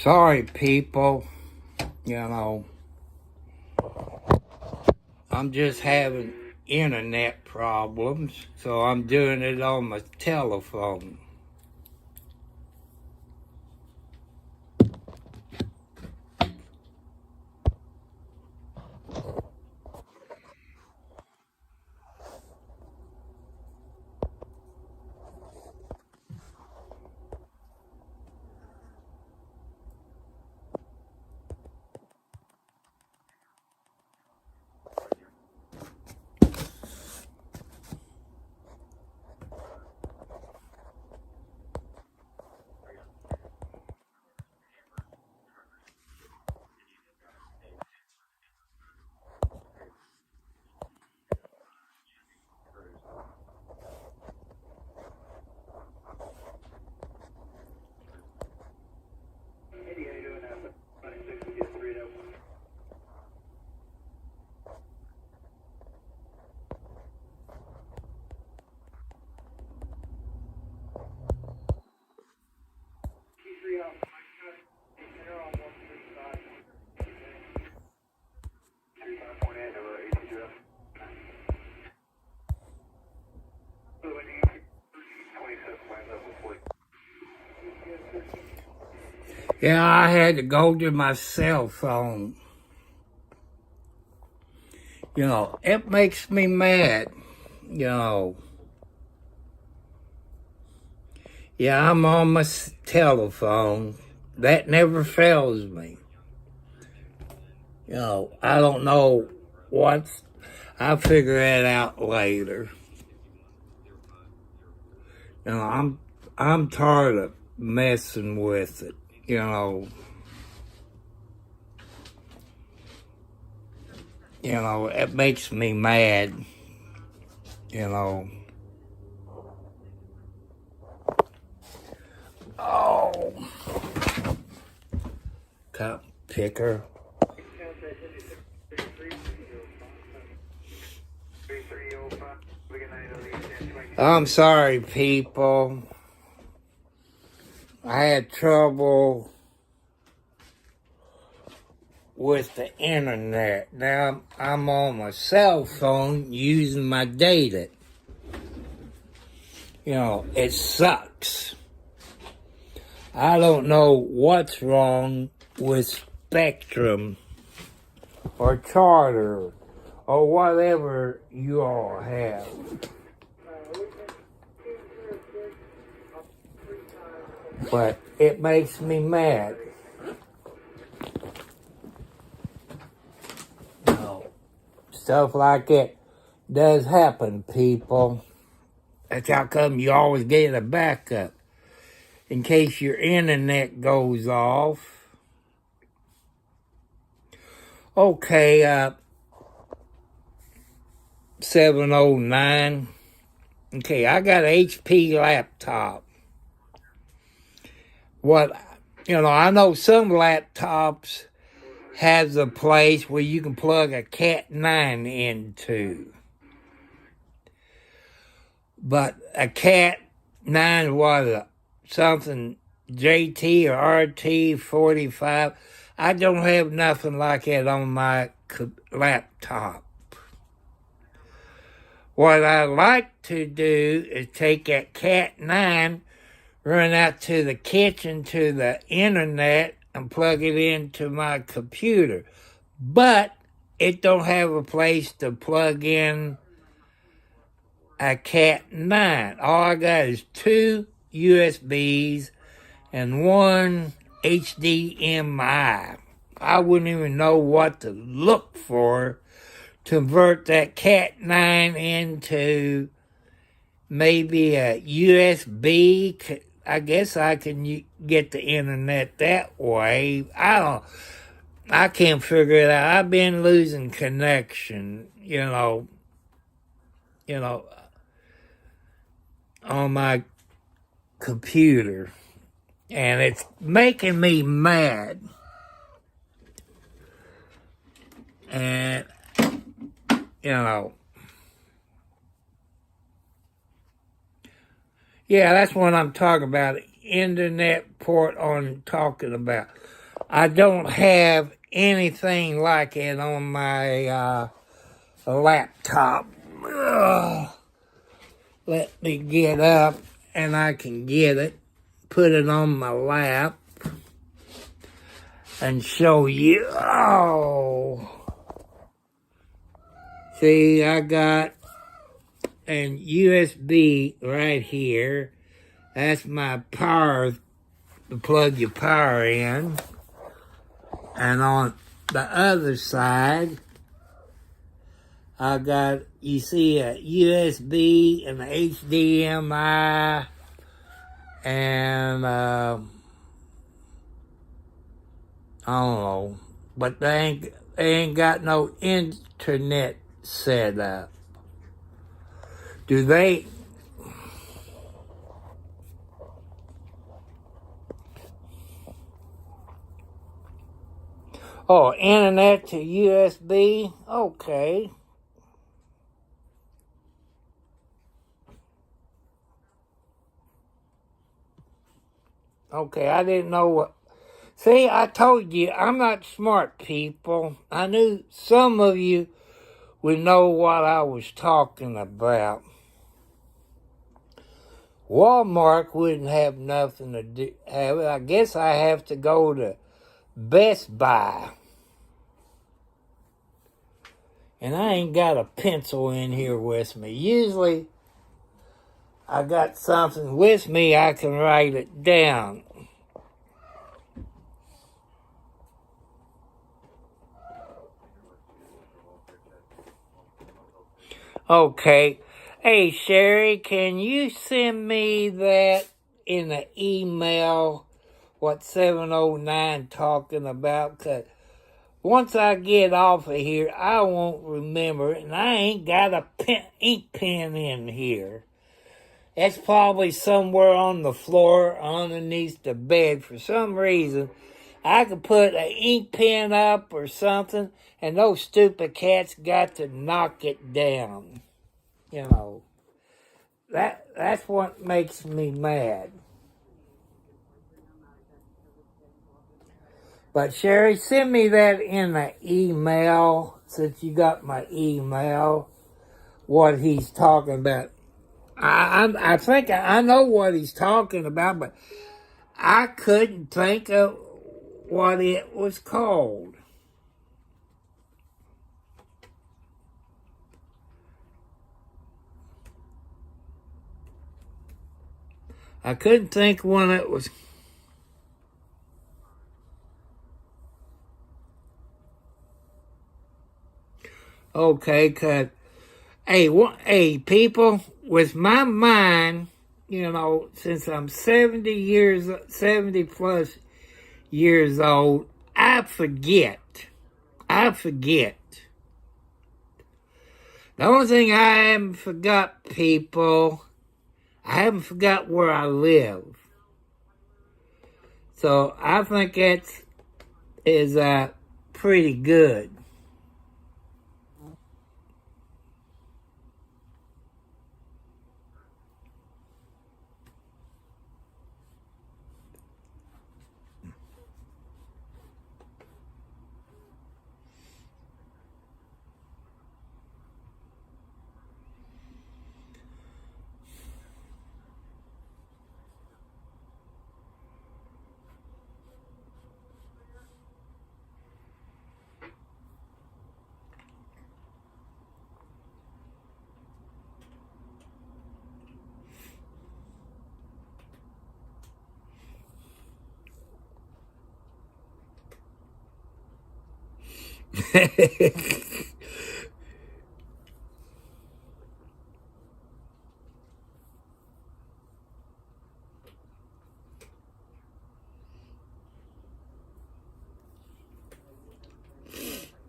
Sorry, people. I'm just having internet problems, so I'm doing it on my telephone. Yeah, I had to go to my cell phone. It makes me mad. Yeah, I'm on my telephone. That never fails me. I don't know I'll figure that out later. I'm tired of messing with it. It makes me mad. Oh, cup picker. I'm sorry, people. I had trouble with the internet. Now I'm on my cell phone using my data. It sucks. I don't know what's wrong with Spectrum or Charter or whatever you all have. But it makes me mad. Stuff like that does happen, people. That's how come you always get a backup in case your internet goes off. Okay, 709. Okay, I got an HP laptop. I know some laptops has a place where you can plug a Cat 9 into. But a Cat 9 was something JT or RT45. I don't have nothing like that on my laptop. What I like to do is take that Cat 9, run out to the kitchen to the internet, and plug it into my computer. But it don't have a place to plug in a Cat 9. All I got is 2 USBs and 1 HDMI. I wouldn't even know what to look for to convert that Cat 9 into maybe a USB. I guess I can get the internet that way. I can't figure it out. I've been losing connection, on my computer. And it's making me mad. And, yeah, that's what I'm talking about. internet port I'm talking about. I don't have anything like it on my laptop. Ugh. Let me get up and I can get it, put it on my lap, and show you. Oh, see, I got an USB right here. That's my power, to plug your power in. And on the other side, I got, you see, a USB and a HDMI and I don't know, but they ain't got no internet set up. Do they? Oh, internet to USB? Okay. Okay, I didn't know what. See, I told you, I'm not smart, people. I knew some of you would know what I was talking about. Walmart wouldn't have nothing to do. I guess I have to go to Best Buy. And I ain't got a pencil in here with me. Usually, I got something with me, I can write it down. Okay. Hey, Sherry, can you send me that in an email, what 709 talking about? 'Cause once I get off of here, I won't remember it, and I ain't got a ink pen in here. That's probably somewhere on the floor underneath the bed. For some reason, I could put an ink pen up or something, and those stupid cats got to knock it down. You know, that's what makes me mad. But Sherry, send me that in an email, since you got my email, what he's talking about. I think I know what he's talking about, but I couldn't think of what it was called. I couldn't think when it was. Okay, 'cause hey, people, with my mind, since I'm 70 plus years old, I forget. I forget. The only thing I haven't forgot, people, I haven't forgot where I live. So I think that's is pretty good.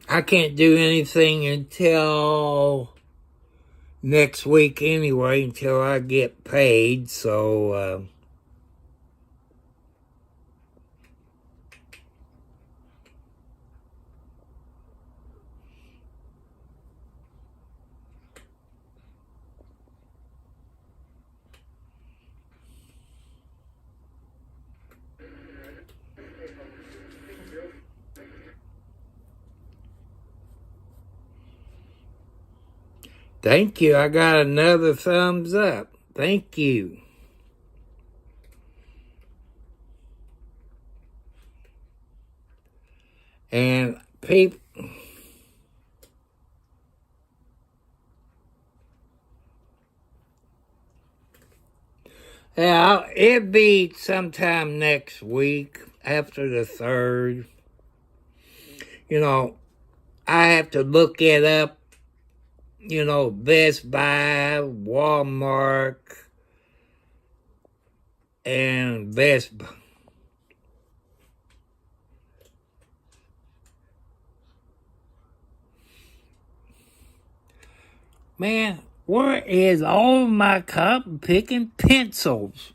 I can't do anything until next week anyway, until I get paid. So Thank you. I got another thumbs up. Thank you. And people, yeah, it'll be sometime next week after the 3rd. You know, I have to look it up. You know, Best Buy, Walmart, and Best Buy. Man, where is all my cotton picking pencils?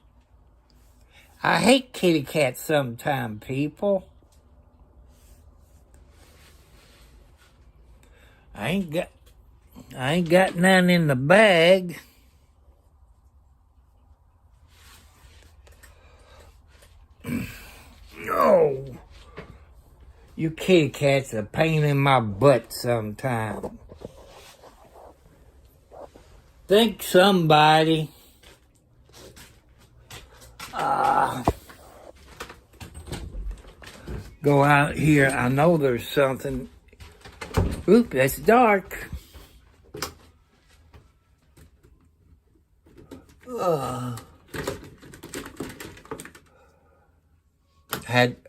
I hate kitty cats sometimes, people. I ain't got none in the bag. No. You kitty cats are a pain in my butt sometimes. Think somebody. Go out here. I know there's something. Oop, that's dark.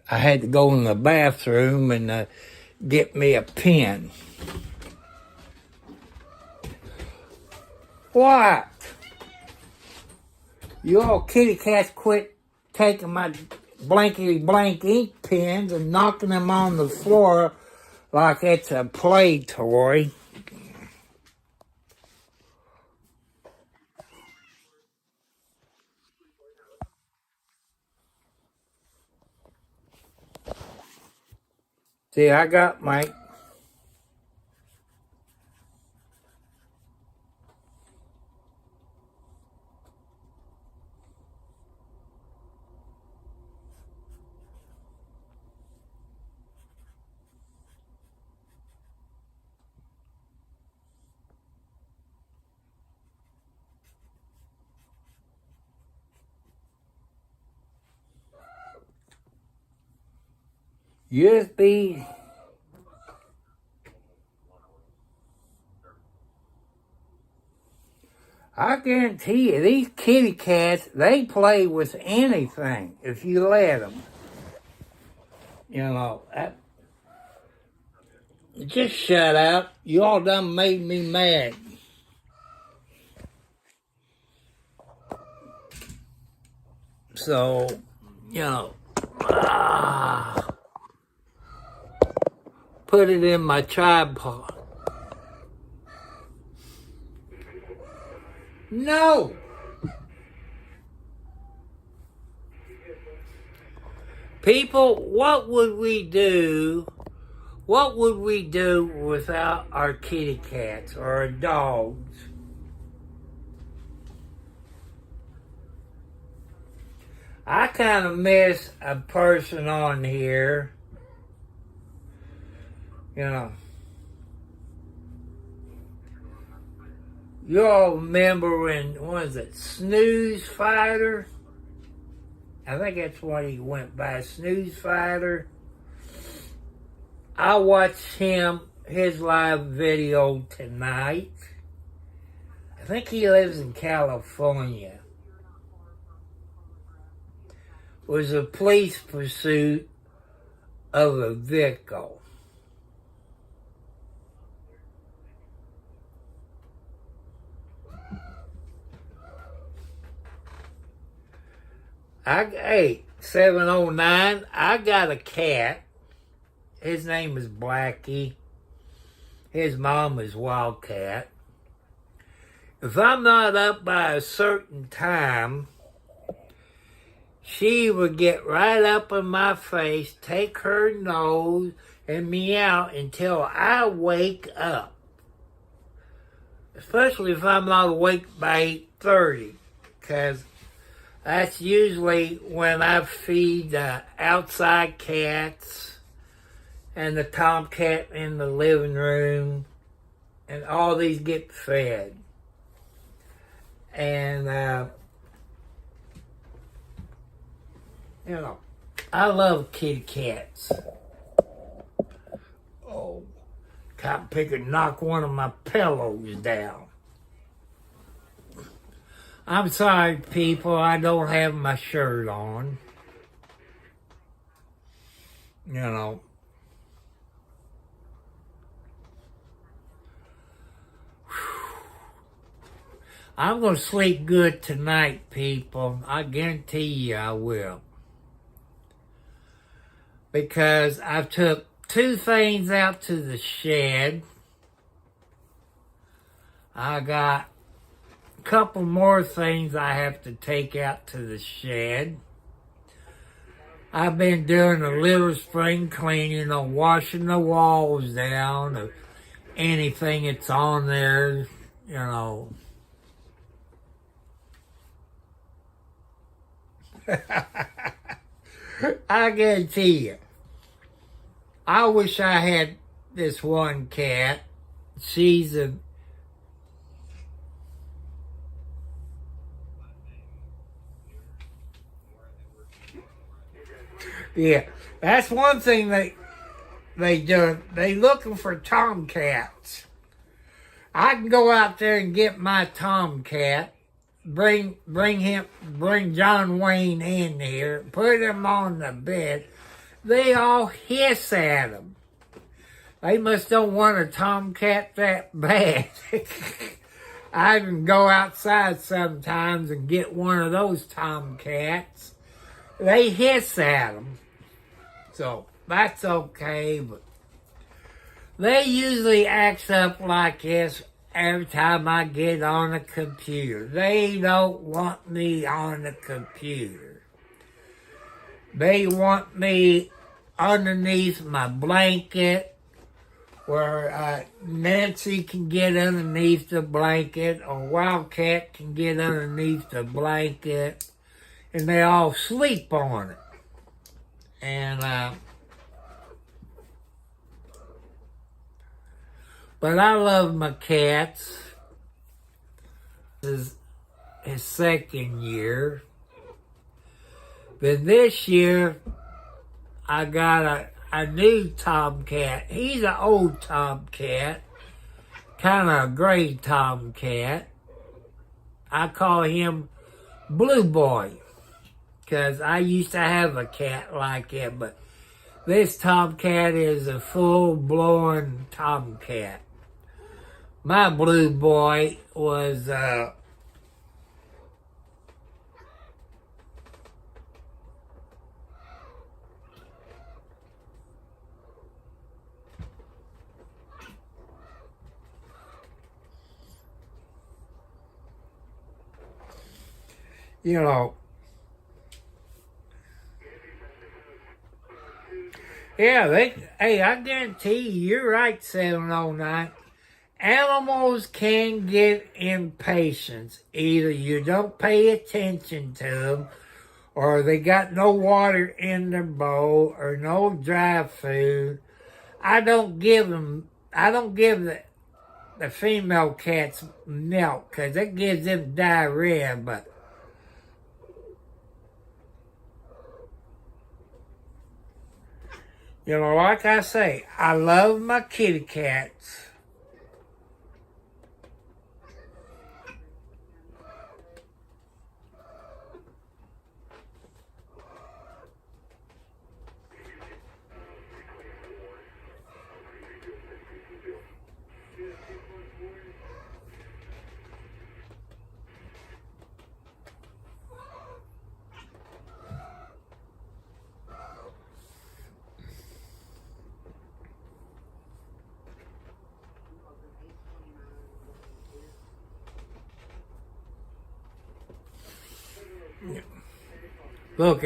I had to go in the bathroom and get me a pen. What? You all kitty cats quit taking my blankety blank ink pens and knocking them on the floor like it's a play toy. See, I got my... USB. I guarantee you, these kitty cats, they play with anything if you let them. You know, just shut up. You all done made me mad. So, you know, put it in my tripod. No! People, what would we do? What would we do without our kitty cats or our dogs? I kind of miss a person on here. You know. You all remember when, what is it, Snooze Fighter? I think that's what he went by, Snooze Fighter. I watched his live video tonight. I think he lives in California. It was a police pursuit of a vehicle. Hey, 709, I got a cat. His name is Blackie. His mom is Wildcat. If I'm not up by a certain time, she would get right up in my face, take her nose, and meow until I wake up. Especially if I'm not awake by 8:30, because that's usually when I feed the outside cats and the tomcat in the living room. and all these get fed. And, you know, I love kitty cats. Oh, cotton picker knocked one of my pillows down. I'm sorry, people, I don't have my shirt on. You know. I'm going to sleep good tonight, people. I guarantee you I will. Because I took 2 things out to the shed. I got a couple more things I have to take out to the shed. I've been doing a little spring cleaning on washing the walls down of anything that's on there, you know. I guarantee you. I wish I had this one cat. She's a... Yeah, that's one thing they do. They looking for tomcats. I can go out there and get my tomcat, bring John Wayne in here, put him on the bed. They all hiss at him. They must don't want a tomcat that bad. I can go outside sometimes and get one of those tomcats. They hiss at them. So that's okay, but they usually act up like this every time I get on the computer. They don't want me on the computer. They want me underneath my blanket where Nancy can get underneath the blanket or Wildcat can get underneath the blanket, and they all sleep on it. And, but I love my cats. This is his 2nd year. But this year, I got a new tomcat. He's an old tomcat, kind of a gray tomcat. I call him Blue Boy, because I used to have a cat like it, but this tomcat is a full-blown tomcat. My Blue Boy was, you know, yeah, hey, I guarantee you, you're right, 709. Animals can get impatient. Either you don't pay attention to them, or they got no water in their bowl, or no dry food. I don't give the female cats milk, because it gives them diarrhea, but you know, like I say, I love my kitty cats. Look,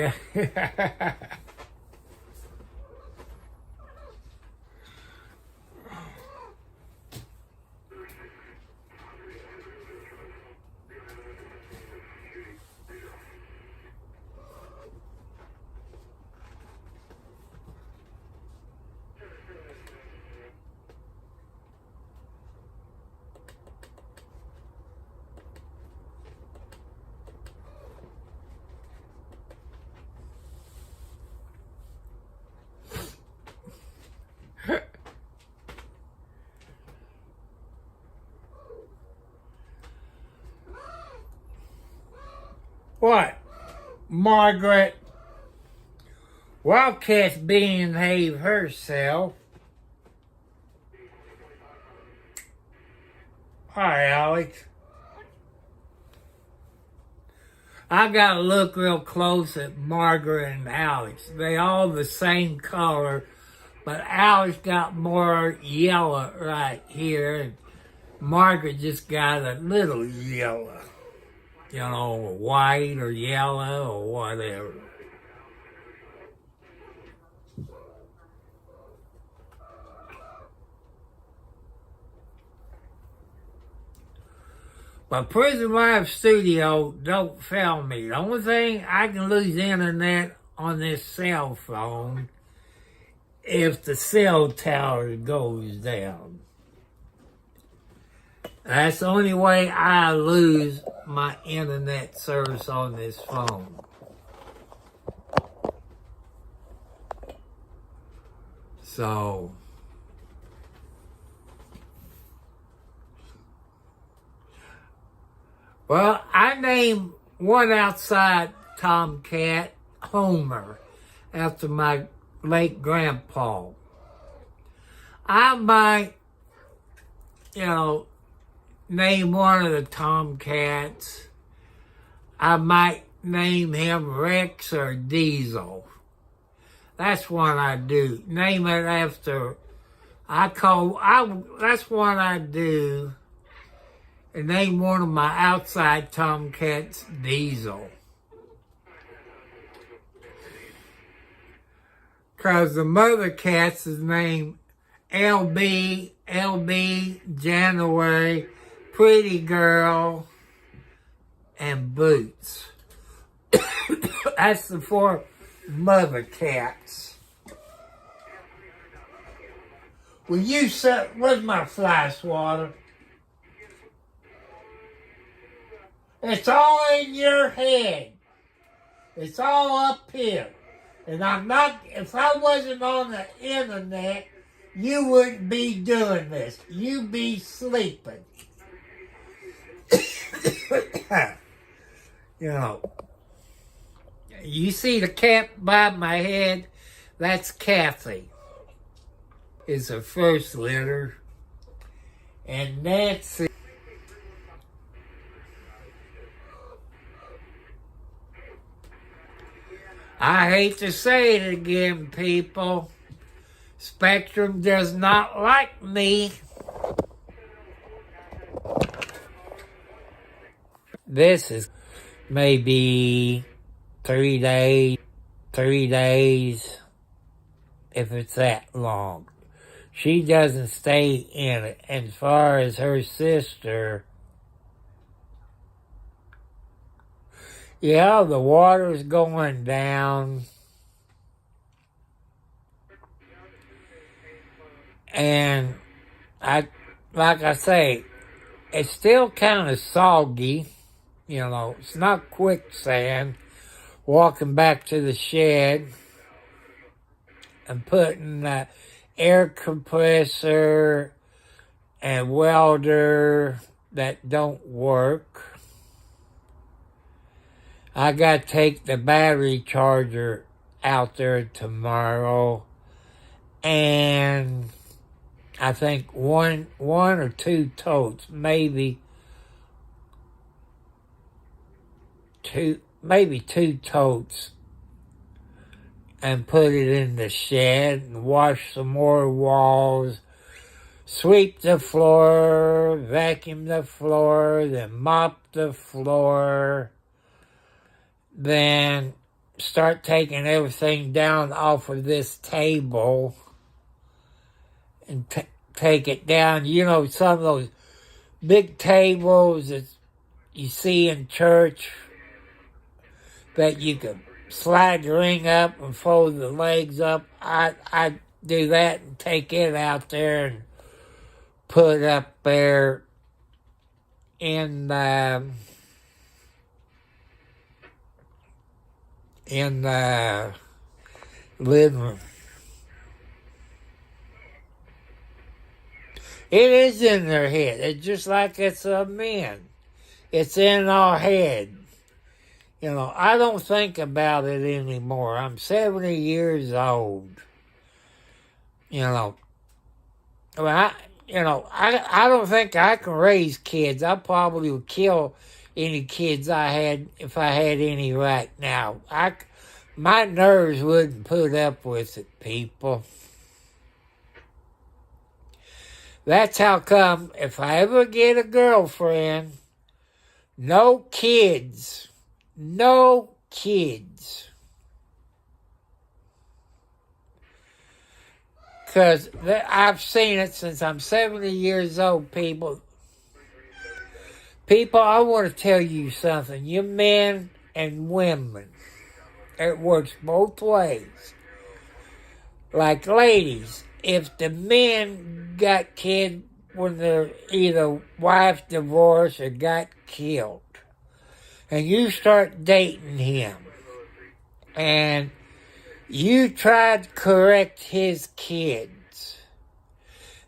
What? Margaret Wildcat's behave herself. Hi, Alex. I gotta look real close at Margaret and Alex. They all the same color, but Alex got more yellow right here, and Margaret just got a little yellow. You know, white or yellow or whatever. But Prison Live Studio don't fail me. The only thing, I can lose internet on this cell phone if the cell tower goes down. That's the only way I lose my internet service on this phone. So, well, I named one outside tomcat Homer after my late grandpa. I might, name one of the tomcats. I might name him Rex or Diesel. That's one I do. Name it after, that's one I do. And name one of my outside tomcats Diesel. Because the mother cat's is named LB, January, Pretty Girl, and Boots. That's the 4 mother cats. Will you set, where's my fly swatter? It's all in your head. It's all up here. And I'm not, if I wasn't on the internet, you wouldn't be doing this. You'd be sleeping. You see the cat by my head? That's Kathy. Is her first litter. And Nancy. I hate to say it again, people. Spectrum does not like me. This is maybe 3 days, if it's that long. She doesn't stay in it. As far as her sister, yeah, the water's going down. And like I say, it's still kind of soggy. It's not quicksand. Walking back to the shed and putting the air compressor and welder that don't work. I got to take the battery charger out there tomorrow, and I think one or two totes, maybe two totes, and put it in the shed and wash some more walls, sweep the floor, vacuum the floor, then mop the floor, then start taking everything down off of this table and take it down. Some of those big tables that you see in church that you can slide the ring up and fold the legs up. I do that and take it out there and put up there in the living room. It is in their head. It's just like it's a man. It's in our head. I don't think about it anymore. I'm 70 years old. Well, I don't think I can raise kids. I probably would kill any kids I had if I had any right now. My nerves wouldn't put up with it, people. That's how come if I ever get a girlfriend, no kids. No kids. Because I've seen it since I'm 70 years old, people. People, I want to tell you something. You men and women, it works both ways. Like ladies, if the men got kids when their either wife divorced or got killed, and you start dating him, and you try to correct his kids,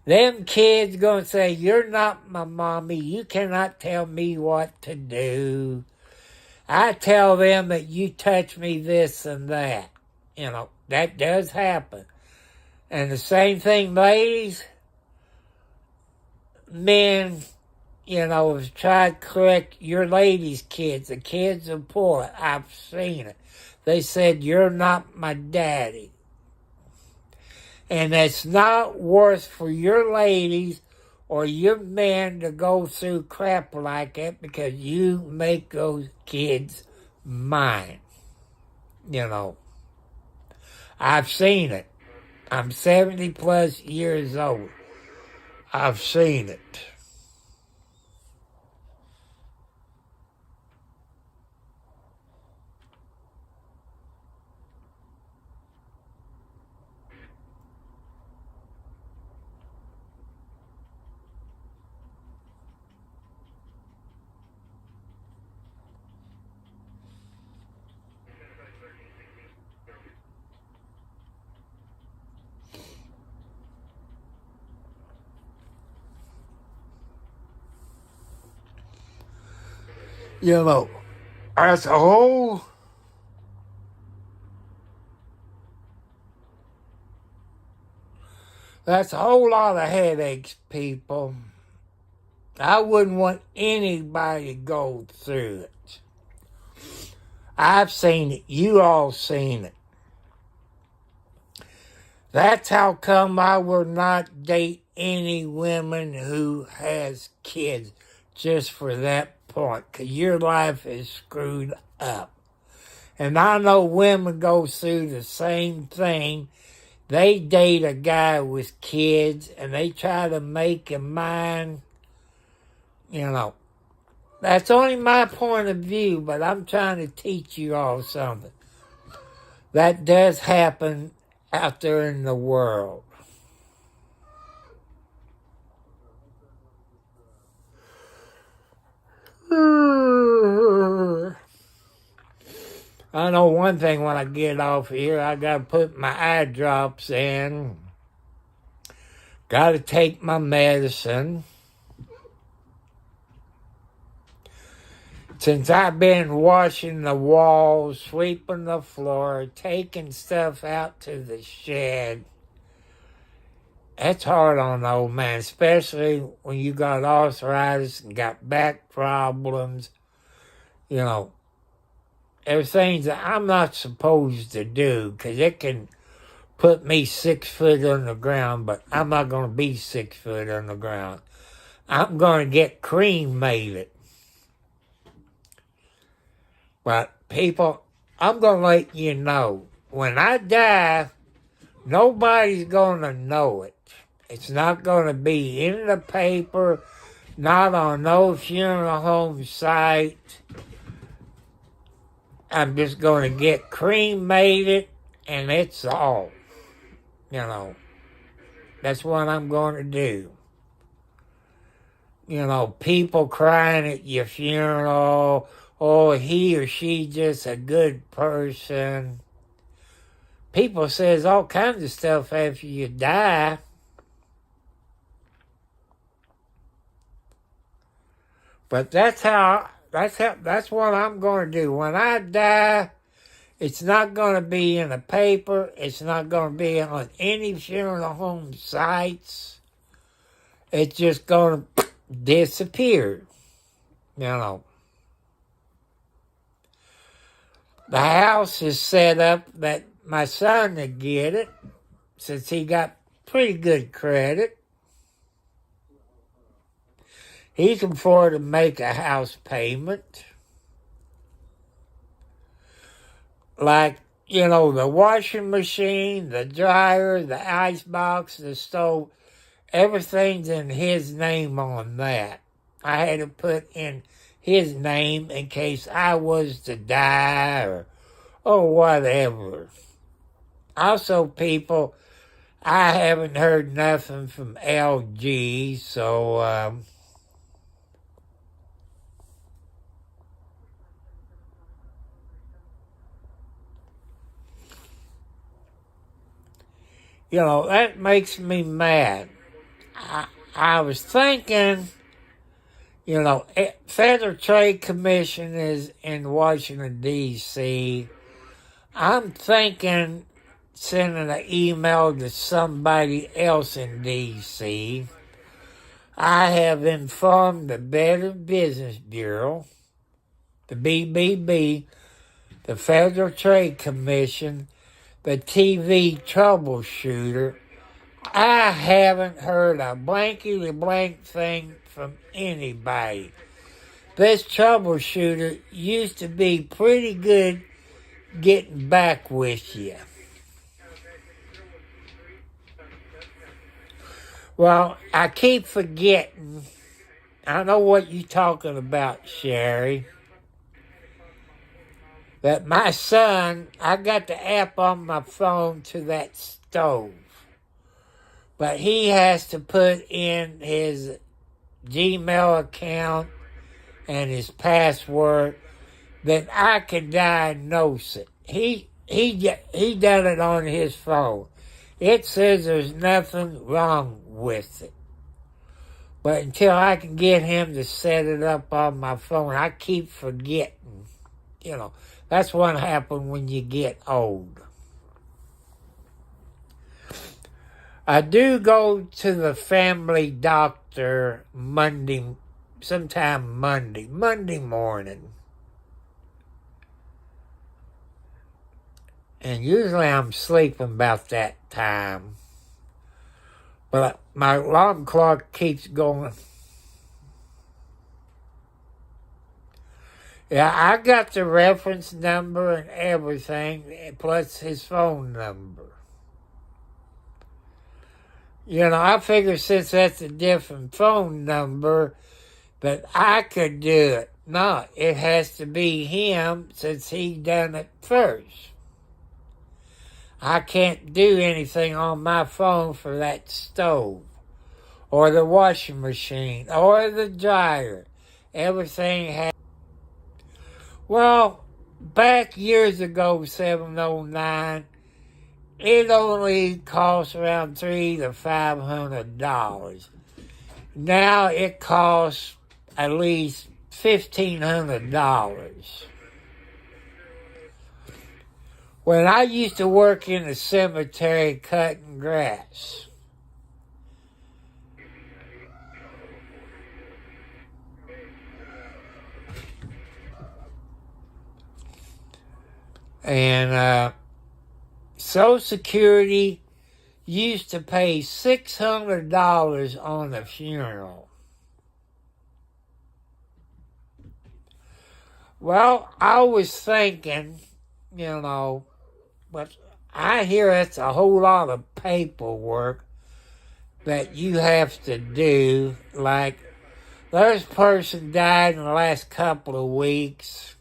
them kids going to say, you're not my mommy, you cannot tell me what to do. I tell them that you touch me this and that. That does happen. And the same thing, ladies, men, have tried to correct your ladies' kids, the kids of poor. I've seen it. They said, you're not my daddy. And it's not worth for your ladies or your men to go through crap like that because you make those kids mine. I've seen it. I'm 70 plus years old. I've seen it. That's a whole lot of headaches, people. I wouldn't want anybody to go through it. I've seen it. You all seen it. That's how come I will not date any women who has kids just for that point, because your life is screwed up. And I know women go through the same thing. They date a guy with kids, and they try to make him mine. That's only my point of view, but I'm trying to teach you all something. That does happen out there in the world. I know one thing when I get off here, I got to put my eye drops in. Got to take my medicine. Since I've been washing the walls, sweeping the floor, taking stuff out to the shed, that's hard on the old man, especially when you got arthritis and got back problems. There's things that I'm not supposed to do because it can put me 6 foot on the ground, but I'm not going to be 6 foot on the ground. I'm going to get cremated. But people, I'm going to let you know, when I die, nobody's going to know it. It's not going to be in the paper, not on no funeral home site. I'm just going to get cremated, and it's all. That's what I'm going to do. People crying at your funeral, oh, he or she just a good person. People says all kinds of stuff after you die. But that's how That's what I'm going to do. When I die, it's not going to be in the paper. It's not going to be on any funeral home sites. It's just going to disappear. You know. The house is set up that my son would get it, since he got pretty good credit. He can afford to make a house payment. Like, the washing machine, the dryer, the icebox, the stove, everything's in his name on that. I had to put in his name in case I was to die or whatever. Also, people, I haven't heard nothing from LG, so that makes me mad. I was thinking, Federal Trade Commission is in Washington, D.C. I'm thinking sending an email to somebody else in D.C. I have informed the Better Business Bureau, the BBB, the Federal Trade Commission, the TV troubleshooter. I haven't heard a blankety-blank thing from anybody. This troubleshooter used to be pretty good getting back with you. Well, I keep forgetting. I know what you're talking about, Sherry. That my son, I got the app on my phone to that stove. But he has to put in his Gmail account and his password that I can diagnose it. He done it on his phone. It says there's nothing wrong with it. But until I can get him to set it up on my phone, I keep forgetting. That's what happens when you get old. I do go to the family doctor sometime Monday morning. And usually I'm sleeping about that time. But my alarm clock keeps going. Yeah, I got the reference number and everything, plus his phone number. I figure since that's a different phone number, that I could do it. No, it has to be him since he done it first. I can't do anything on my phone for that stove, or the washing machine, or the dryer. Everything has... Well, back years ago, 709, it only cost around $300 to $500. Now it costs at least $1,500. When I used to work in the cemetery cutting grass, and Social Security used to pay $600 on a funeral. Well, I was thinking, but I hear it's a whole lot of paperwork that you have to do. Like, there's a person died in the last couple of weeks.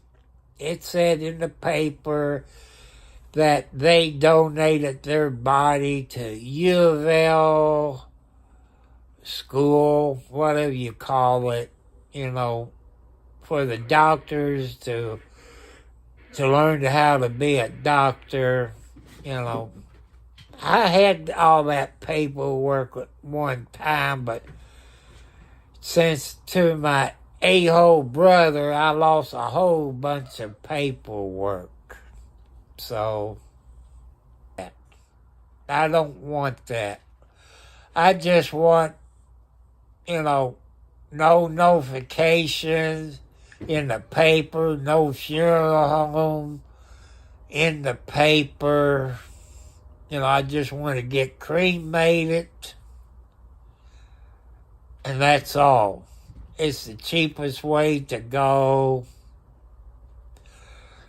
It said in the paper that they donated their body to U of L school, whatever you call it, for the doctors to learn how to be a doctor. I had all that paperwork at one time, but since to my a-hole brother, I lost a whole bunch of paperwork. So, I don't want that. I just want, no notifications in the paper, no funeral home in the paper. I just want to get cremated, and that's all. It's the cheapest way to go.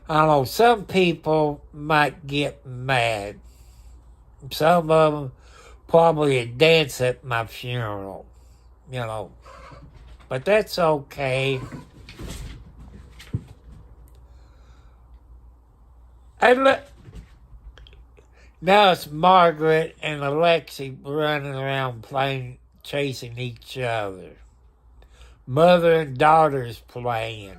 I don't know, some people might get mad. Some of them probably dance at my funeral, But that's okay. And now it's Margaret and Alexi running around chasing each other. Mother and daughter's playing.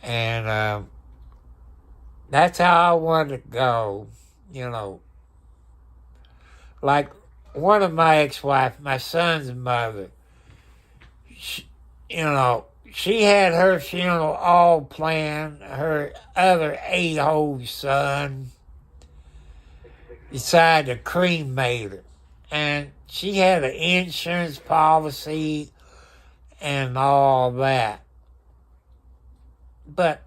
And that's how I want to go, Like one of my ex-wives, my son's mother, she had her funeral all planned. Her other 8-hole son decided to cremate her. And she had an insurance policy and all that. But,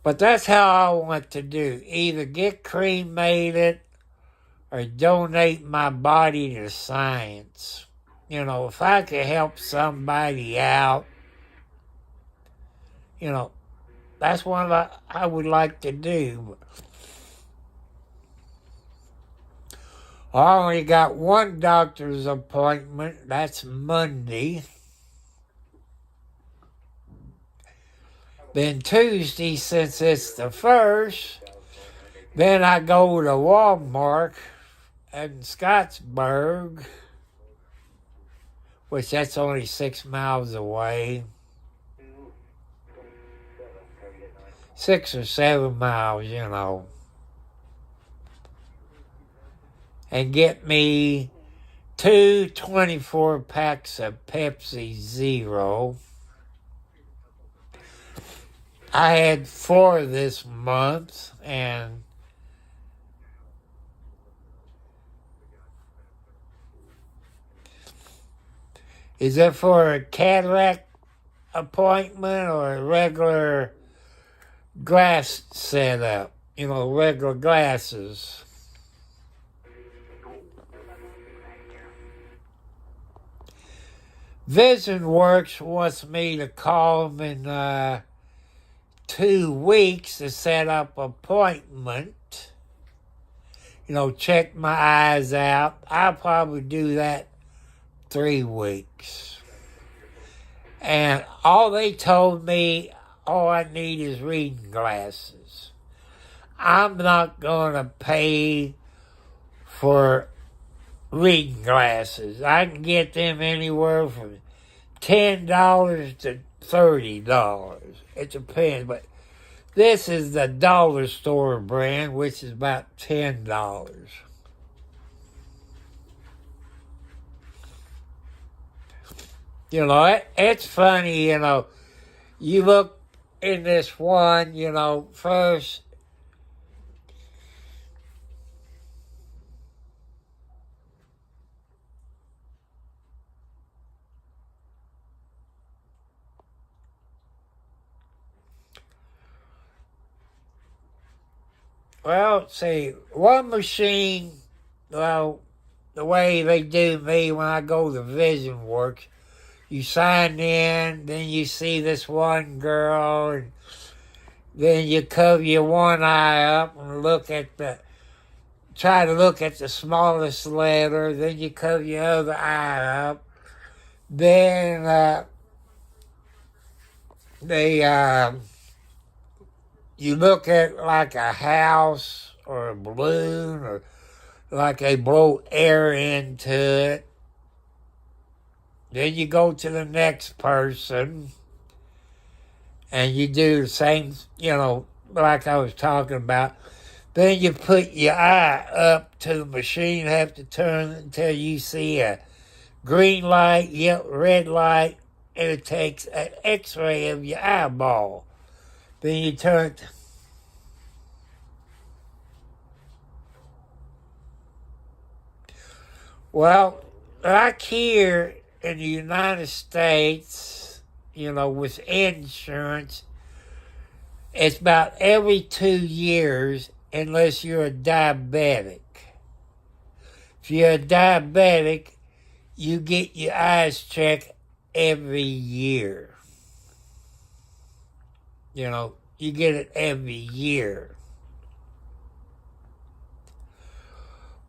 but that's how I want to do. Either get cremated or donate my body to science. If I could help somebody out, that's what I would like to do. I only got one doctor's appointment. That's Monday. Then Tuesday, since it's the 1st, then I go to Walmart in Scottsburg, which that's only 6 miles away. 6 or 7 miles, And get me 2 24-packs of Pepsi Zero. I had 4 this month, and is that for a cataract appointment or a regular glass setup? Regular glasses. Vision Works wants me to call them in 2 weeks to set up an appointment. Check my eyes out. I'll probably do that 3 weeks. And all they told me, all I need is reading glasses. I'm not going to pay for reading glasses. I can get them anywhere from $10 to $30. It depends, but this is the dollar store brand, which is about $10. It's funny, you look in this one, first. Well, see, one machine, the way they do me when I go to Vision Works, you sign in, then you see this one girl, and then you cover your one eye up and try to look at the smallest letter, then you cover your other eye up, then you look at like a house or a balloon or like they blow air into it. Then you go to the next person and you do the same, like I was talking about. Then you put your eye up to the machine, have to turn until you see a green light, yellow, red light, and it takes an x-ray of your eyeball. Then you turn. Well, like here in the United States, with insurance, it's about every 2 years unless you're a diabetic. If you're a diabetic, you get your eyes checked every year. You get it every year.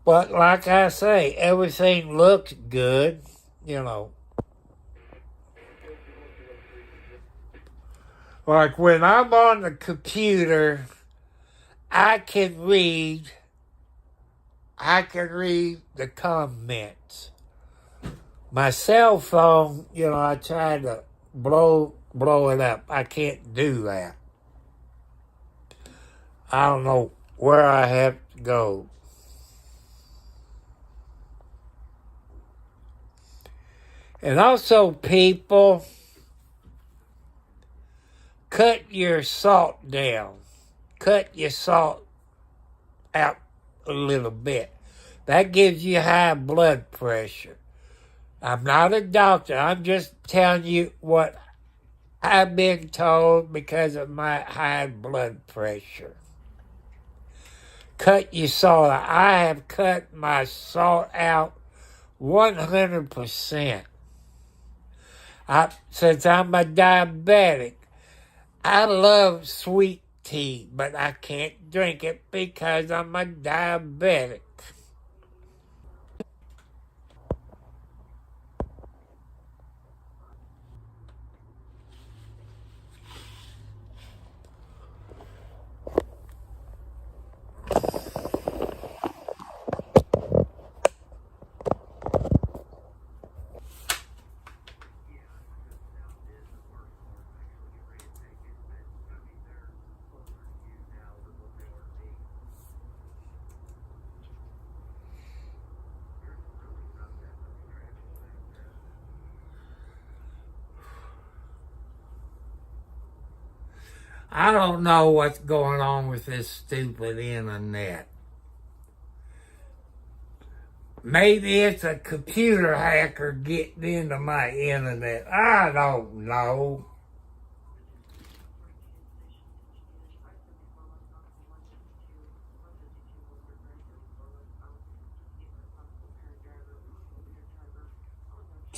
But like I say, everything looks good, Like when I'm on the computer, I can read the comments. My cell phone, I try to blow it up. I can't do that. I don't know where I have to go. And also, people, cut your salt down. Cut your salt out a little bit. That gives you high blood pressure. I'm not a doctor. I'm just telling you what I've been told because of my high blood pressure. Cut your salt out. I have cut my salt out 100%. Since I'm a diabetic, I love sweet tea, but I can't drink it because I'm a diabetic. I don't know what's going on with this stupid internet. Maybe it's a computer hacker getting into my internet. I don't know.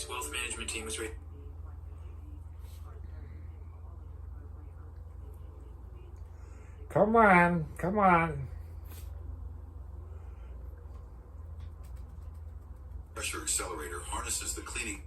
Wealth management team is ready. Come on. Pressure accelerator harnesses the cleaning.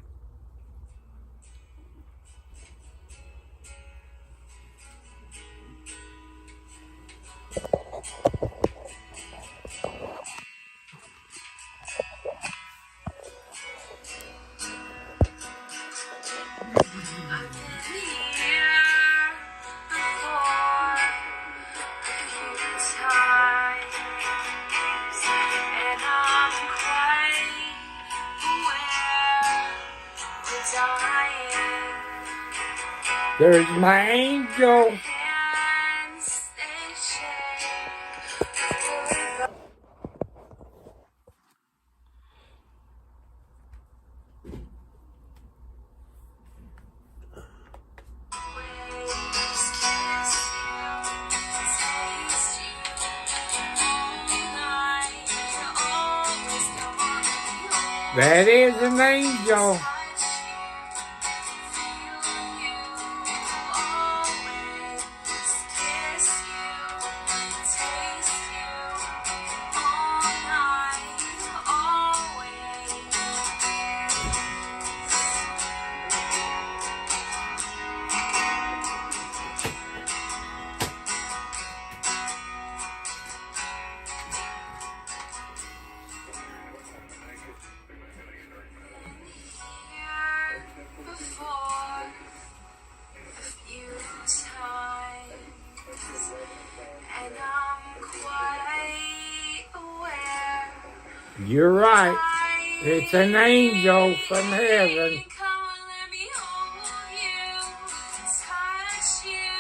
There's my angel. That is an angel. You're right. It's an angel from heaven. Come on, let me hold you, touch you,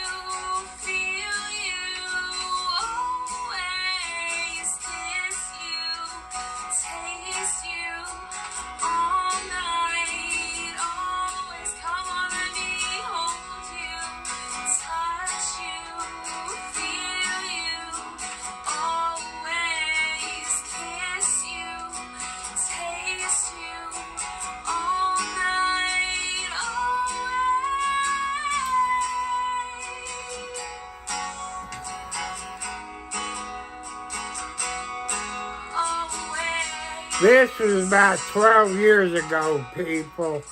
feel you, always kiss you, taste you, all night, always. Come on, let me hold you, touch you, feel you, always kiss you, taste you, all night, always. This was about 12 years ago, people.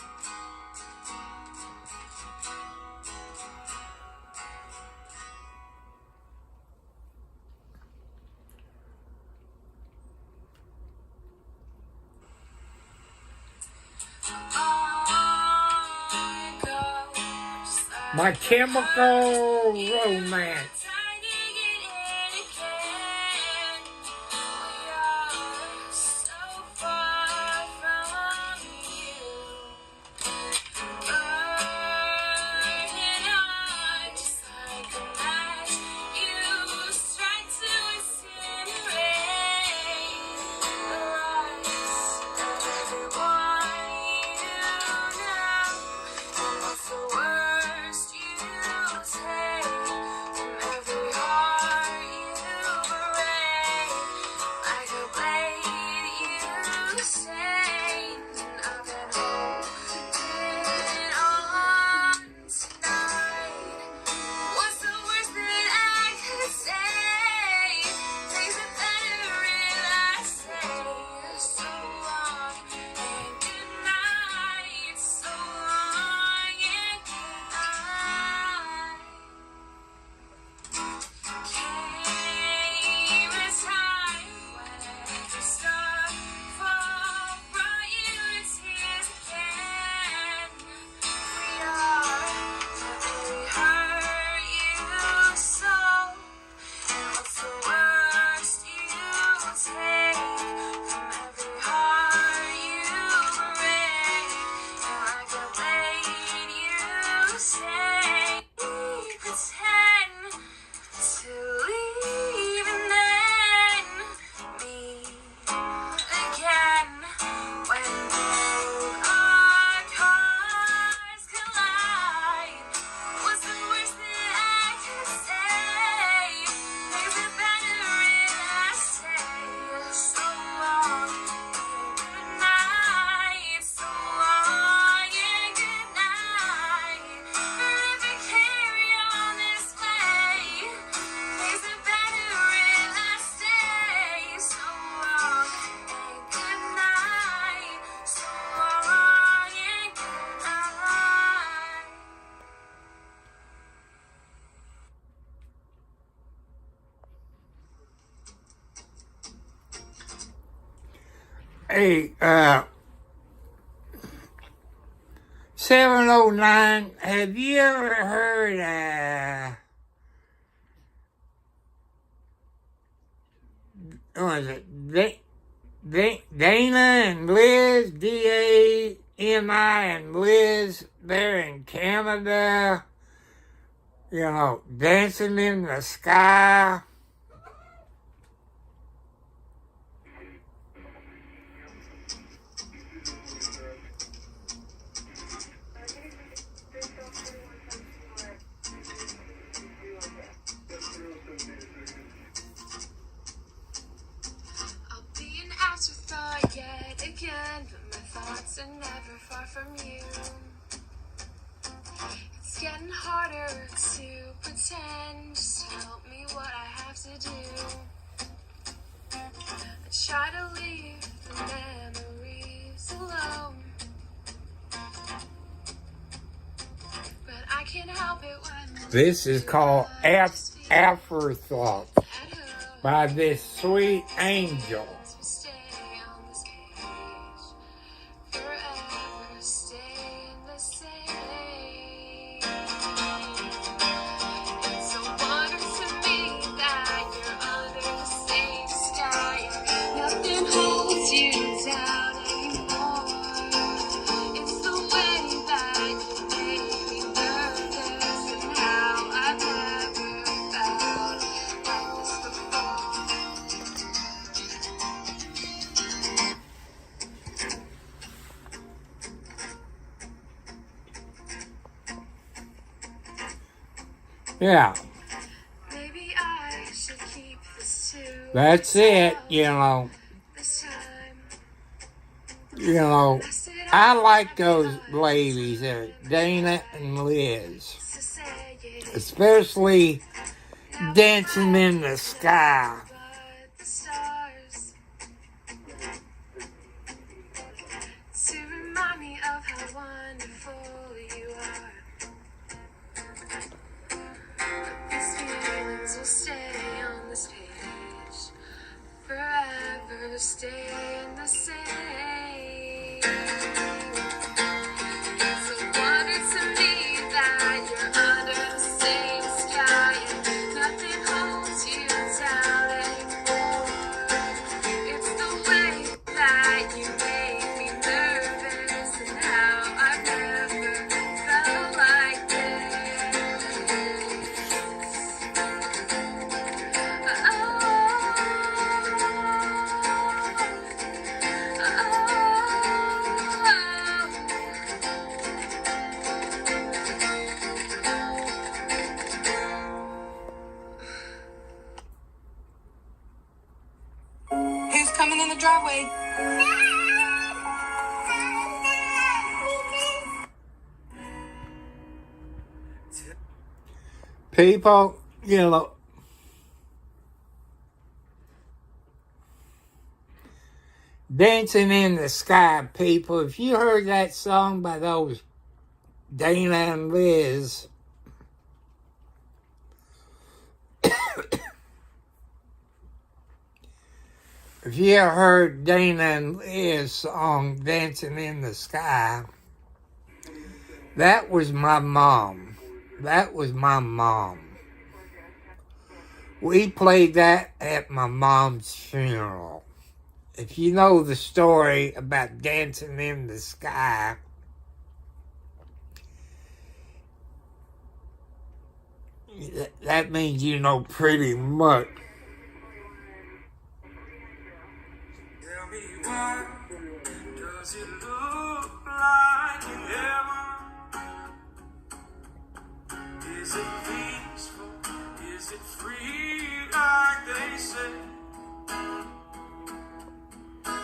My Chemical Romance. What's the worst you take from every heart you break? Like a blade you stain, I've been holding on tonight. What's the worst that I could say? Things are better if I say so long and good night, so long and good night. Came a time when the star fall brought you to tears again. We are really hurt you so. And what's the worst you take from every heart you break? And like a blade you say, we pretend to leave and then meet again when both our cars collide. What's the worst that I could say? Things are better if I say so long and good night, so long and good night. And if we carry on this way, things are better if I stay. So long and good night, so long and good night. Hey, 709, have you ever heard, what was it, Dana and Liz, D-A-M-I and Liz, they're in Canada, you know, dancing in the sky? I'll be an afterthought yet again, but my thoughts are never far from you. It's getting harder to pretend. Just help me what I have to do. I try to leave the memories alone, but I can't help it when This is called Afterthought at home. by this sweet angel. To stay on this page, forever staying the same. It's a wonder to me that you're under the same sky. Nothing holds you Yeah, Maybe I should keep this to that's it, myself this time. I said I all like I those thought ladies there, Dana and Liz, to say it. especially Now Dancing I in the Sky. but the stars to remind me of how wonderful you are. These feelings will stay on this page forever, staying the same. It's a wonder to me that you're under the same sky and nothing holds you down anymore. It's the way that you make me nervous and how I've never felt like this. Who's coming in the driveway? People, Dancing in the Sky, people. If you heard that song by those Dana and Liz, if you ever heard Dana and Liz song Dancing in the Sky, that was my mom. That was my mom. We played that at my mom's funeral. If you know the story about Dancing in the Sky, that means you know pretty much. Tell me what does it look like in heaven? Is it peaceful? Is it free like they say?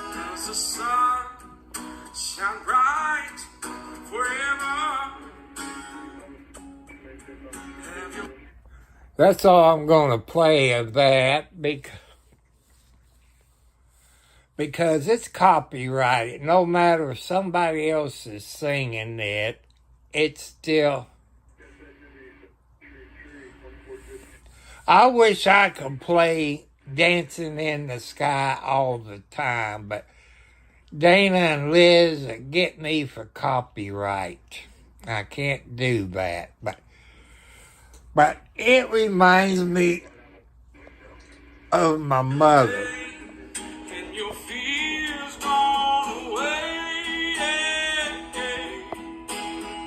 Does the sun shine bright forever? Have you That's all I'm going to play of that because it's copyrighted. No matter if somebody else is singing it, it's still... I wish I could play Dancing in the Sky all the time, but Dana and Liz get me for copyright. I can't do that, but it reminds me of my mother. and your fears gone away?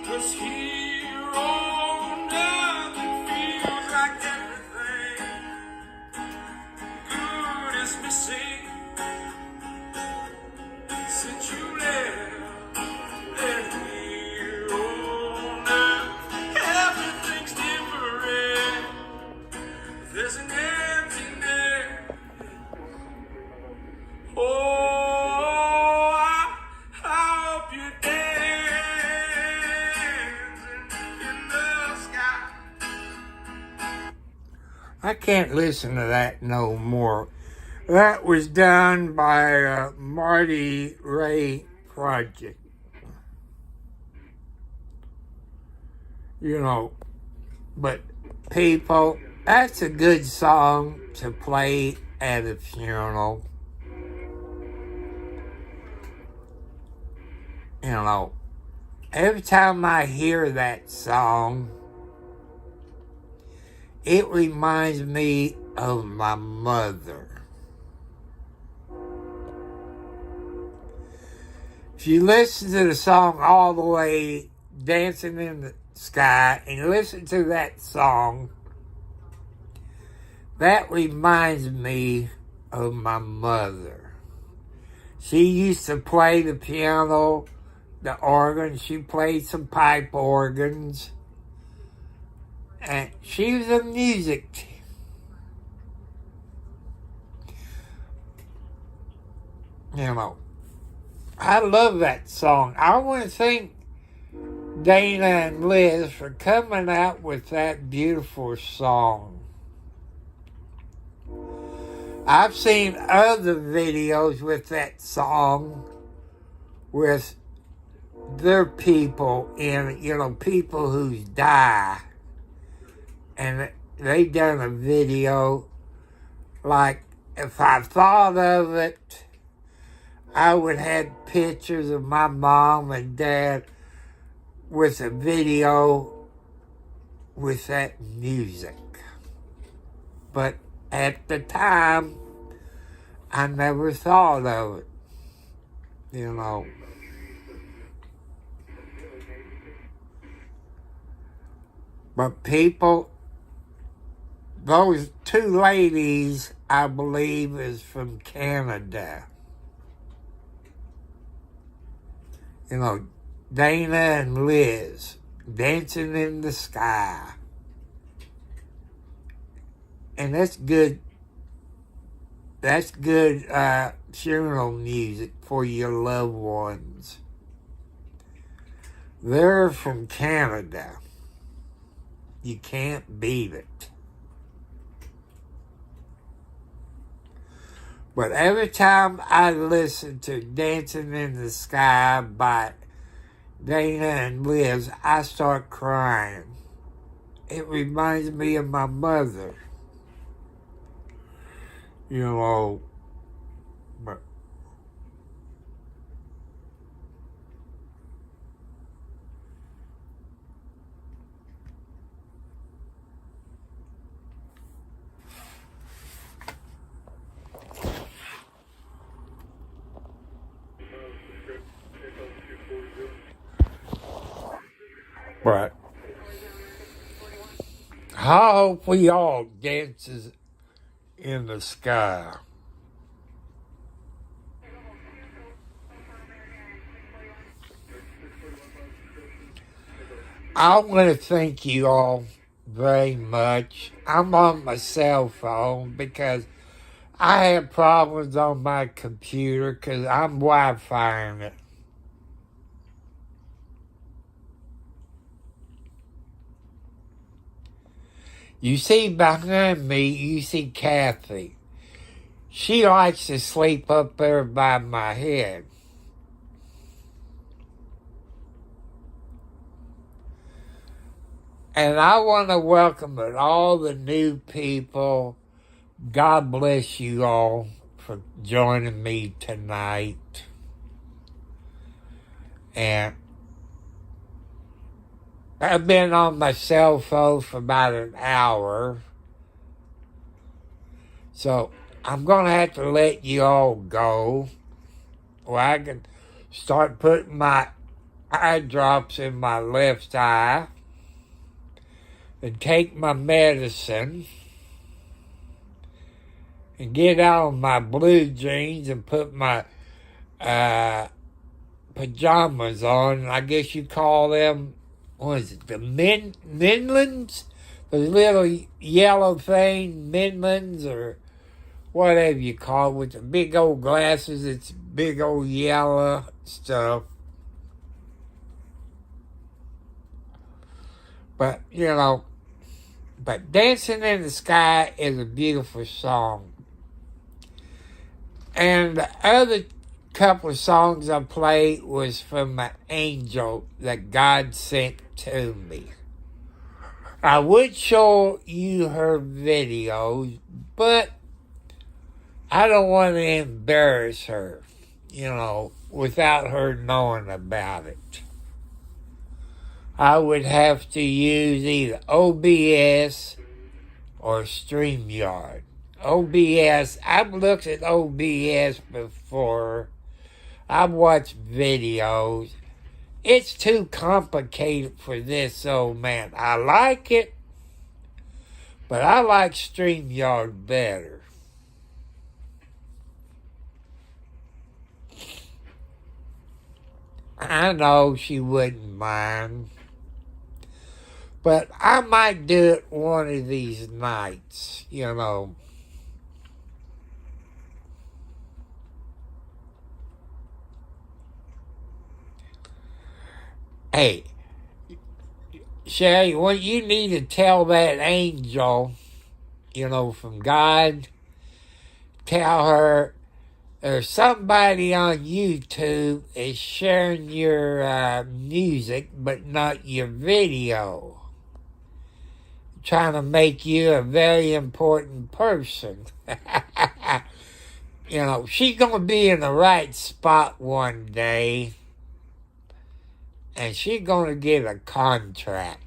'Cause here on earth it feels like everything good is missing since you left. And here on earth everything's different. There's an emptiness. Oh, I hope you're dancing in the sky. I can't listen to that no more. That was done by Marty Ray Project. But people, that's a good song to play at a funeral. Every time I hear that song, it reminds me of my mother. If you listen to the song all the way, Dancing in the Sky, and you listen to that song, that reminds me of my mother. She used to play the piano, the organ. She played some pipe organs. And she was a music teacher. You know, I love that song. I want to thank Dana and Liz for coming out with that beautiful song. I've seen other videos with that song with their people in, people who die. And they done a video, like, if I thought of it, I would have pictures of my mom and dad with a video with that music. But at the time, I never thought of it, But people, those two ladies, I believe, is from Canada. Dana and Liz, Dancing in the Sky. And that's good. That's good funeral music for your loved ones. They're from Canada. You can't beat it. But every time I listen to Dancing in the Sky by Dana and Liz, I start crying. It reminds me of my mother. But But I hope we all dances in the sky. I want to thank you all very much. I'm on my cell phone because I have problems on my computer because I'm Wi-Fiing it. You see behind me, you see Kathy. She likes to sleep up there by my head. And I want to welcome all the new people. God bless you all for joining me tonight. And I've been on my cell phone for about an hour. So I'm going to have to let you all go. Or I can start putting my eye drops in my left eye. And take my medicine. And get out of my blue jeans and put my pajamas on. I guess you call them, what is it, the Midlands? The little yellow thing, Midlands, or whatever you call it, with the big old glasses. It's big old yellow stuff. But, but Dancing in the Sky is a beautiful song. And the other couple of songs I played was from an angel that God sent to me. I would show you her videos, but I don't want to embarrass her, without her knowing about it. I would have to use either OBS or StreamYard. OBS, I've looked at OBS before. I've watched videos. It's too complicated for this old man. I like it, but I like StreamYard better. I know she wouldn't mind. But I might do it one of these nights, Hey, Sherry, what you need to tell that angel, from God, tell her there's somebody on YouTube is sharing your music, but not your video. Trying to make you a very important person. She's going to be in the right spot one day, and she's going to get a contract.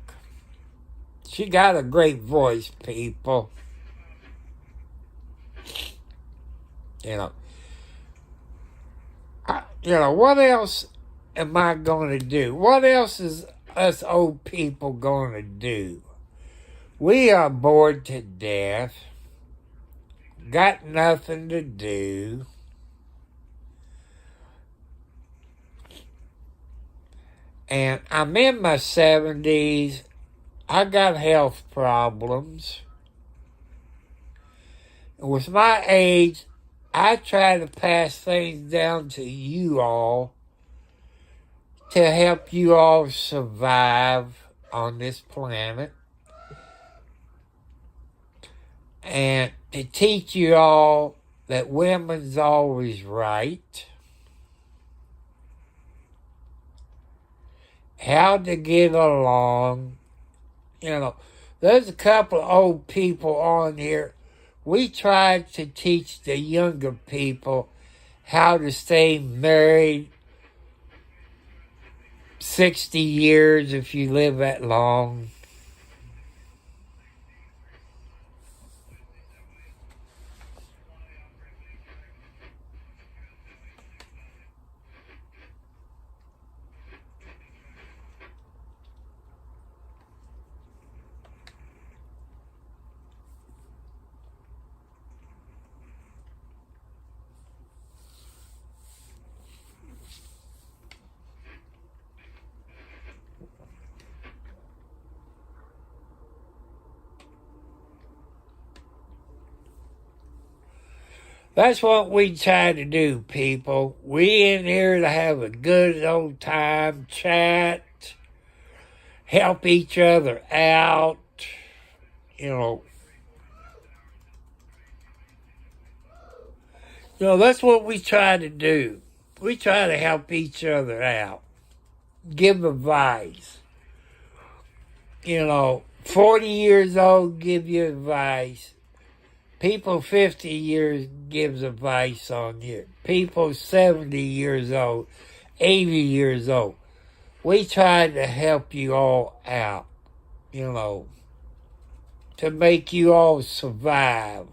She got a great voice, people. What else am I going to do? What else is us old people going to do? We are bored to death. Got nothing to do. And I'm in my 70s. I got health problems. With my age, I try to pass things down to you all to help you all survive on this planet. And to teach you all that women's always right. How to get along. There's a couple of old people on here. We tried to teach the younger people how to stay married 60 years if you live that long. That's what we try to do, people. We in here to have a good old time, chat, help each other out, that's what we try to do. We try to help each other out. Give advice. 40 years old, give you advice. People 50 years gives advice on you. People 70 years old, 80 years old. We try to help you all out, to make you all survive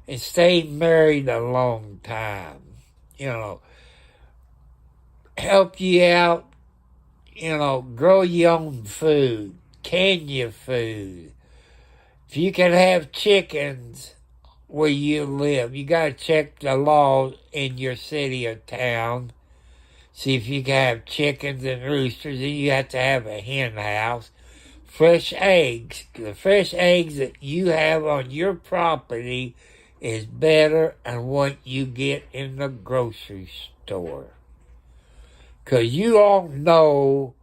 and stay married a long time, help you out, grow your own food, can your food. If you can have chickens where you live, you got to check the law in your city or town. See if you can have chickens and roosters, and you have to have a hen house. Fresh eggs. The fresh eggs that you have on your property is better than what you get in the grocery store. Because you all know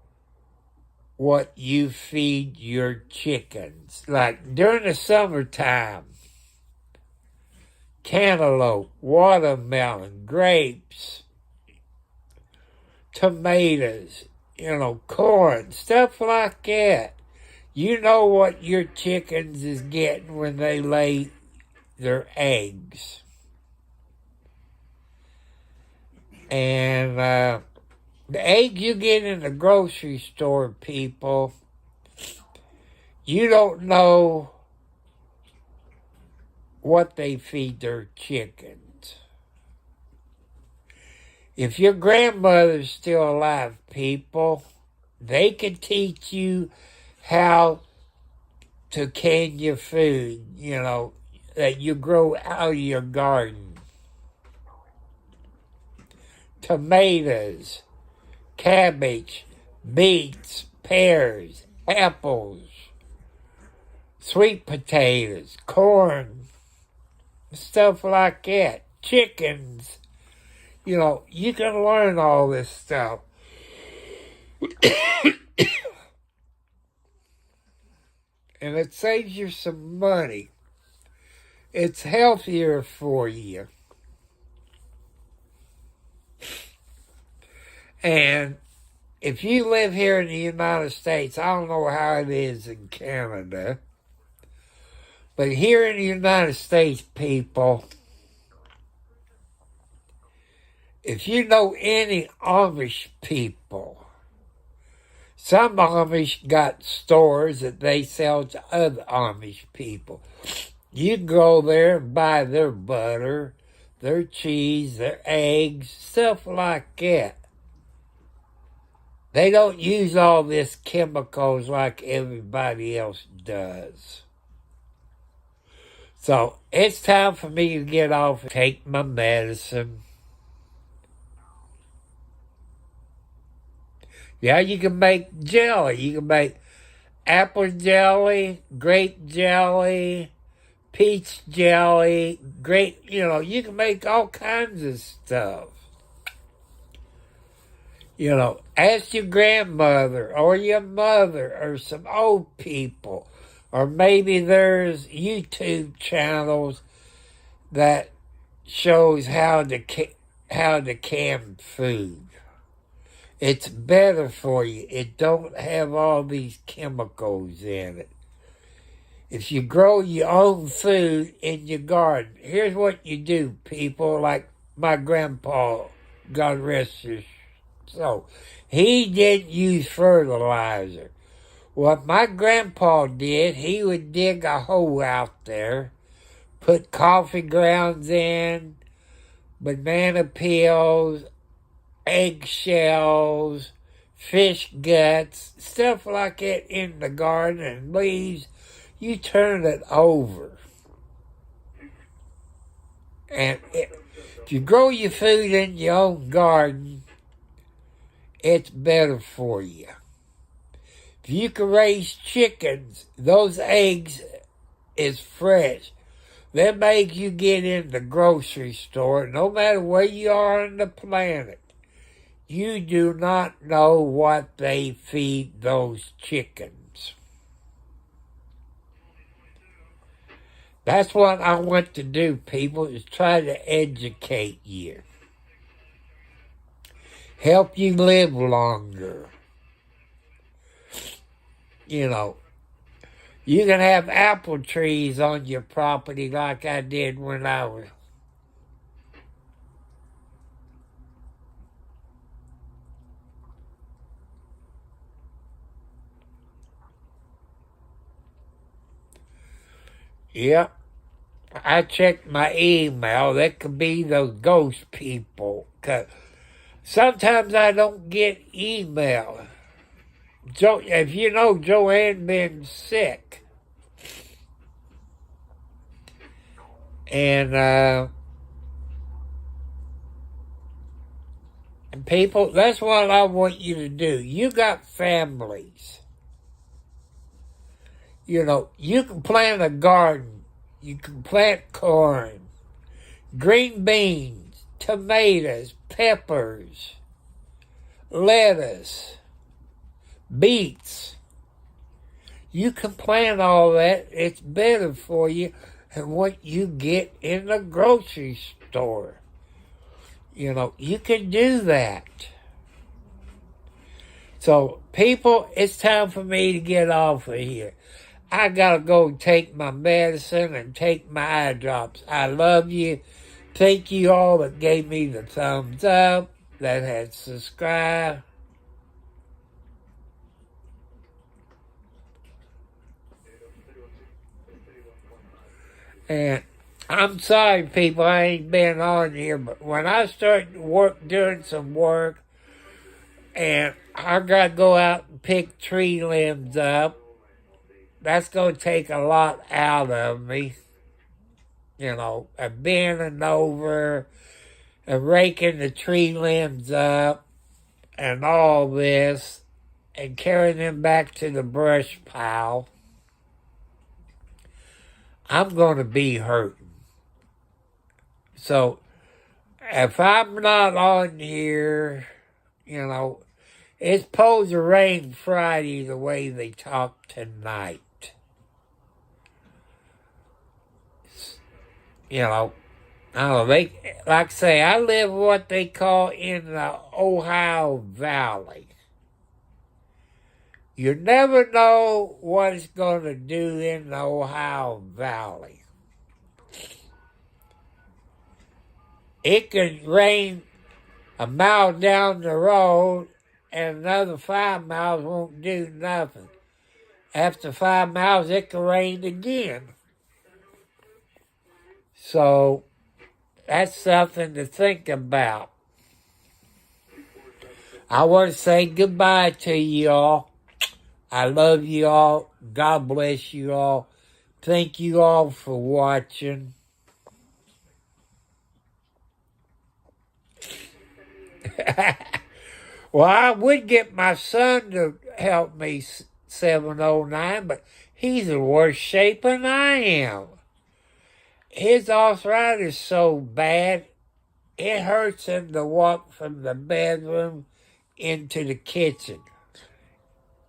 what you feed your chickens. Like during the summertime, cantaloupe, watermelon, grapes, tomatoes, corn, stuff like that. You know what your chickens is getting when they lay their eggs. And the egg you get in the grocery store, people, you don't know what they feed their chickens. If your grandmother's still alive, people, they can teach you how to can your food, that you grow out of your garden. Tomatoes, cabbage, beets, pears, apples, sweet potatoes, corn, stuff like that, chickens. You know, you can learn all this stuff. And it saves you some money. It's healthier for you. And if you live here in the United States, I don't know how it is in Canada, but here in the United States, people, if you know any Amish people, some Amish got stores that they sell to other Amish people. You can go there and buy their butter, their cheese, their eggs, stuff like that. They don't use all this chemicals like everybody else does. So it's time for me to get off and take my medicine. Yeah, you can make jelly. You can make apple jelly, grape jelly, peach jelly, you can make all kinds of stuff. You know, ask your grandmother or your mother or some old people, or maybe there's YouTube channels that shows how to can food. It's better for you. It don't have all these chemicals in it. If you grow your own food in your garden, here's what you do, people, like my grandpa, God rest his soul. He didn't use fertilizer. What my grandpa did, he would dig a hole out there, put coffee grounds in, banana peels, eggshells, fish guts, stuff like that in the garden, and leaves. You turn it over. And if you grow your food in your own garden, it's better for you. If you can raise chickens, those eggs is fresh. Them eggs you get in the grocery store, no matter where you are on the planet, you do not know what they feed those chickens. That's what I want to do, people, is try to educate you. Help you live longer. You know, you can have apple trees on your property like I did when I was. Yep. I checked my email. That could be those ghost people. 'Cause sometimes I don't get email. If you know, Joanne been sick. And people, that's what I want you to do. You got families. You know, you can plant a garden. You can plant corn, green beans, tomatoes, peppers, lettuce, beets. You can plant all that. It's better for you than what you get in the grocery store. You know, you can do that. So, people, it's time for me to get off of here. I gotta go take my medicine and take my eye drops. I love you. Thank you all that gave me the thumbs up, that had subscribed. And I'm sorry, people, I ain't been on here, but when I start doing some work, and I gotta go out and pick tree limbs up, that's going to take a lot out of me. You know, bending over and raking the tree limbs up and all this and carrying them back to the brush pile. I'm going to be hurting. So if I'm not on here, it's supposed to rain Friday the way they talk tonight. I don't know, like I say, I live what they call in the Ohio Valley. You never know what it's going to do in the Ohio Valley. It could rain a mile down the road and another 5 miles won't do nothing. After 5 miles, it could rain again. So that's something to think about. I want to say goodbye to you all. I love you all. God bless you all. Thank you all for watching. Well, I would get my son to help me 709, but he's in worse shape than I am. His arthritis is so bad, it hurts him to walk from the bedroom into the kitchen.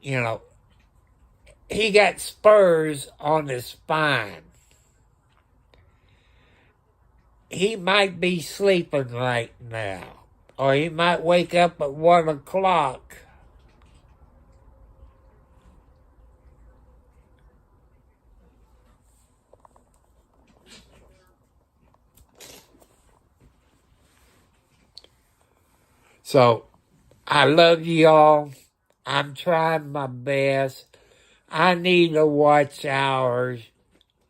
He got spurs on his spine. He might be sleeping right now, or he might wake up at 1 o'clock. So, I love you all. I'm trying my best. I need the watch hours.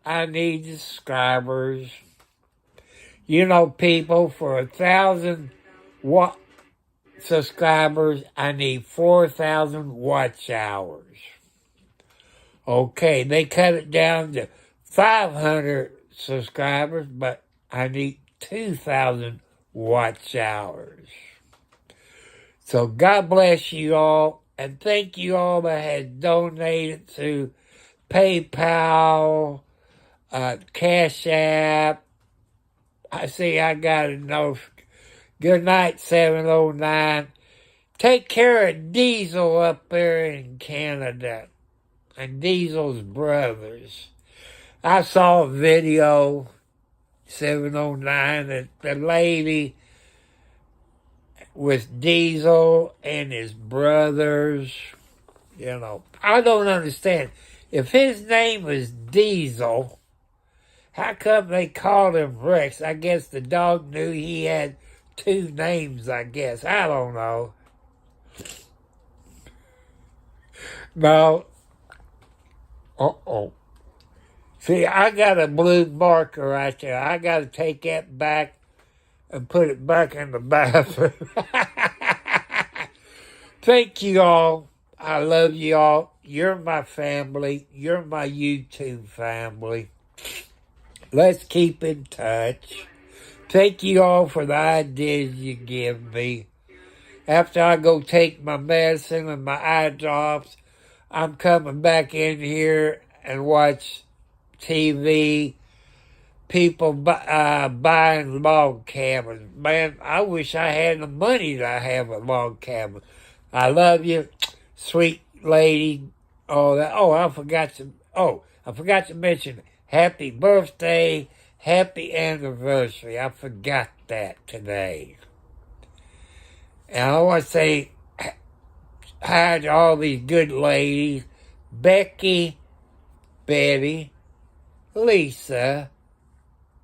I need subscribers. People, for 1,000 subscribers, I need 4,000 watch hours. Okay, they cut it down to 500 subscribers, but I need 2,000 watch hours. So God bless you all, and thank you all that had donated through PayPal, Cash App. I see I got a note. Good night, 709. Take care of Diesel up there in Canada and Diesel's brothers. I saw a video, 709, that the lady with Diesel and his brothers, I don't understand. If his name was Diesel, how come they called him Rex? I guess the dog knew he had 2 names, I guess. I don't know. No. Uh-oh. See, I got a blue marker right there. I got to take that back and put it back in the bathroom. Thank you all. I love you all. You're my family. You're my YouTube family. Let's keep in touch. Thank you all for the ideas you give me. After I go take my medicine and my eye drops, I'm coming back in here and watch TV. People buying log cabins. Man, I wish I had the money to have a log cabin. I love you, sweet lady. I forgot to mention happy birthday, happy anniversary. I forgot that today. And I want to say hi to all these good ladies. Becky, Betty, Lisa,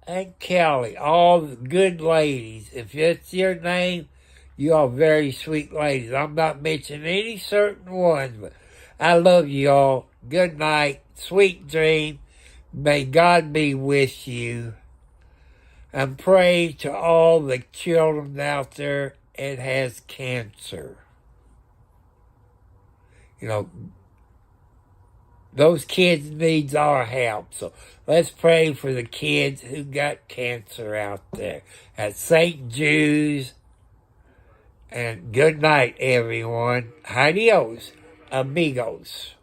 and Kelly. All the good ladies. If it's your name, you are very sweet ladies. I'm not mentioning any certain ones, but I love you all. Good night. Sweet dream. May God be with you. And pray to all the children out there that has cancer. Those kids needs our help. So let's pray for the kids who got cancer out there at St. Jude's. And good night, everyone. Adios, amigos.